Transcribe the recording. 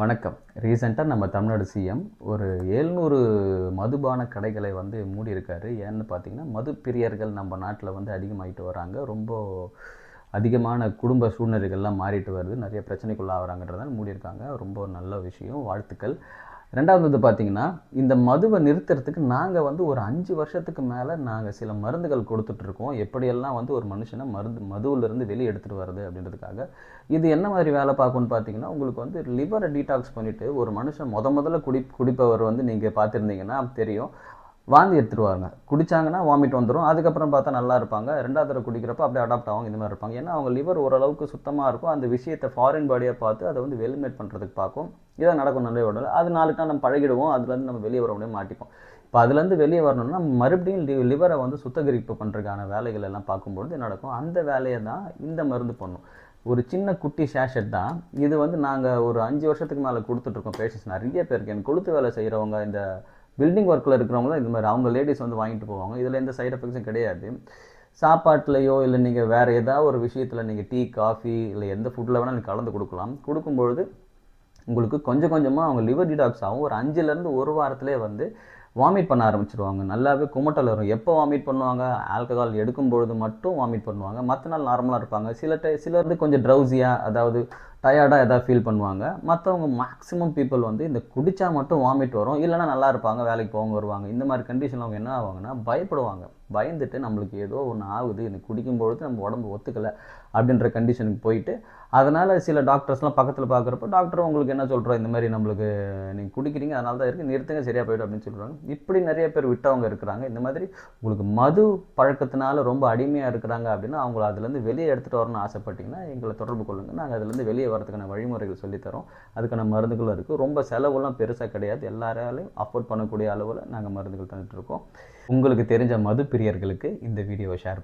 வணக்கம். ரீசெண்டாக நம்ம தமிழ்நாடு சிஎம் ஒரு 700 மதுபான கடைகளை வந்து மூடியிருக்காரு. ஏன்னு பார்த்தீங்கன்னா, மது பிரியர்கள் நம்ம நாட்டில் வந்து அதிகமாகிட்டு வராங்க. ரொம்ப அதிகமான குடும்ப சூழ்நிலைகள்லாம் மாறிட்டு வருது. நிறைய பிரச்சனைக்குள்ளாகிறாங்கன்றதால மூடியிருக்காங்க. ரொம்ப நல்ல விஷயம். வாழ்த்துக்கள். ரெண்டாவது வந்து பார்த்தீங்கன்னா, இந்த மதுவை நிறுத்துறதுக்கு நாங்கள் வந்து ஒரு 5 வருஷத்துக்கு மேலே நாங்கள் சில மருந்துகள் கொடுத்துட்ருக்கோம். எப்படியெல்லாம் வந்து ஒரு மனுஷனை மதுவிலிருந்து வெளியே எடுத்துகிட்டு வருது அப்படின்றதுக்காக. இது என்ன மாதிரி வேலை பார்க்கும்னு பார்த்தீங்கன்னா, உங்களுக்கு வந்து லிவரை டீடாக்ஸ் பண்ணிவிட்டு ஒரு மனுஷன் முதல்ல குடிப்பவர் வந்து நீங்கள் பார்த்துருந்தீங்கன்னா தெரியும். வாந்தி எடுத்துருவாங்க. குடித்தாங்கன்னா வாமிட் வந்துடும். அதுக்கப்புறம் பார்த்தா நல்லா இருப்பாங்க. 2வது தடவை குடிக்கிறப்ப அப்படியே அடாப்ட் ஆகும். இந்த மாதிரி இருப்பாங்க. ஏன்னா அவங்க லிவர் ஓரளவுக்கு சுத்தமாக இருக்கும். அந்த விஷயத்தை ஃபாரின் பாடியாக பார்த்து அதை வந்து எலிமினேட் பண்ணுறதுக்கு பார்க்கும். இதான் நடக்கும் நிறைய உடல். அது 4 நாள் நம்ம பழகிடுவோம். அதுலேருந்து நம்ம வெளியே வர முடியாது, மாட்டிப்போம். இப்போ அதுலேருந்து வெளியே வரணும்னா மறுபடியும் லிவரை வந்து சுத்திகரிப்பு பண்ணுறதுக்கான வேலைகள் எல்லாம் பார்க்கும்பொழுது என்ன நடக்கும், அந்த வேலையை தான் இந்த மருந்து பண்ணும். ஒரு சின்ன குட்டி ஷேஷெட் தான் இது. வந்து நாங்கள் ஒரு 5 வருஷத்துக்கு மேலே கொடுத்துட்ருக்கோம் பேஷண்ட்ஸ் நிறைய பேருக்கு. எனக்கு கொளுத்து வேலை செய்கிறவங்க, இந்த பில்டிங் ஒர்க்கில் இருக்கிறவங்க தான் இது மாதிரி அவங்க லேடிஸ் வந்து வாங்கிட்டு போவாங்க. இதில் எந்த சைட் எஃபெக்ட்ஸும் கிடையாது. சாப்பாட்டுலையோ இல்லை நீங்கள் வேறு ஏதாவது ஒரு விஷயத்தில் நீங்கள் டீ, காஃபி இல்லை எந்த ஃபுட்டில் வேணால் நீங்கள் கலந்து கொடுக்கலாம். கொடுக்கும்பொழுது உங்களுக்கு கொஞ்சம் கொஞ்சமாக அவங்க லிவர் டிடாக்ஸ் ஆகும். ஒரு 5லேருந்து 1 வாரத்திலே வந்து வாமிட் பண்ண ஆரம்பிச்சிடுவாங்க. நல்லாவே குமட்டல் வரும். எப்போ வாமிட் பண்ணுவாங்க, ஆல்கஹால் எடுக்கும்பொழுது மட்டும் வாமிட் பண்ணுவாங்க. மற்ற நாள் நார்மலாக இருப்பாங்க. சிலர் வந்து கொஞ்சம் ட்ரௌசியாக, அதாவது டயர்டாக எதாவது ஃபீல் பண்ணுவாங்க. மற்றவங்க மேக்ஸிமம் பீப்புள் வந்து இந்த குடித்தா மட்டும் வாமிட் வரும், இல்லைனா நல்லா இருப்பாங்க, வேலைக்கு போவாங்க, வருவாங்க. இந்த மாதிரி கண்டிஷனில் அவங்க என்ன ஆவாங்கன்னா பயப்படுவாங்க. பயந்துட்டு நம்மளுக்கு ஏதோ ஒன்று ஆகுது, எனக்கு குடிக்கும்பொழுது நம்ம உடம்பு ஒத்துக்கலை அப்படின்ற கண்டிஷனுக்கு போயிட்டு, அதனால் சில டாக்டர்ஸ்லாம் பக்கத்தில் பார்க்குறப்ப டாக்டர் உங்களுக்கு என்ன சொல்கிறோம், இந்த மாதிரி நம்மளுக்கு நீங்கள் குடிக்கிறீங்க அதனால தான் இருக்குது, நிறுத்துங்க சரியாக போய்டும் அப்படின்னு சொல்கிறாங்க. இப்படி நிறைய பேர் விட்டவங்க இருக்கிறாங்க. இந்த மாதிரி உங்களுக்கு மது பழக்கத்தினால ரொம்ப அடிமையாக இருக்கிறாங்க அப்படின்னா அவங்கள அதுலேருந்து வெளியே எடுத்துகிட்டு வரணும்னு ஆசைப்பட்டீங்கன்னா எங்களை தொடர்பு கொள்ளுங்கள். நாங்கள் அதுலேருந்து வெளியே வரதுக்கான வழிமுறைகள் சொல்லித்தரோம். அதுக்கான மருந்துகளும் இருக்குது. ரொம்ப செலவுலாம் பெருசாக கிடையாது. எல்லாராலையும் அஃபோர்ட் பண்ணக்கூடிய அளவில் நாங்கள் மருந்துகள் தந்துட்டுருக்கோம். உங்களுக்கு தெரிஞ்ச மது பிரியர்களுக்கு இந்த வீடியோவை ஷேர்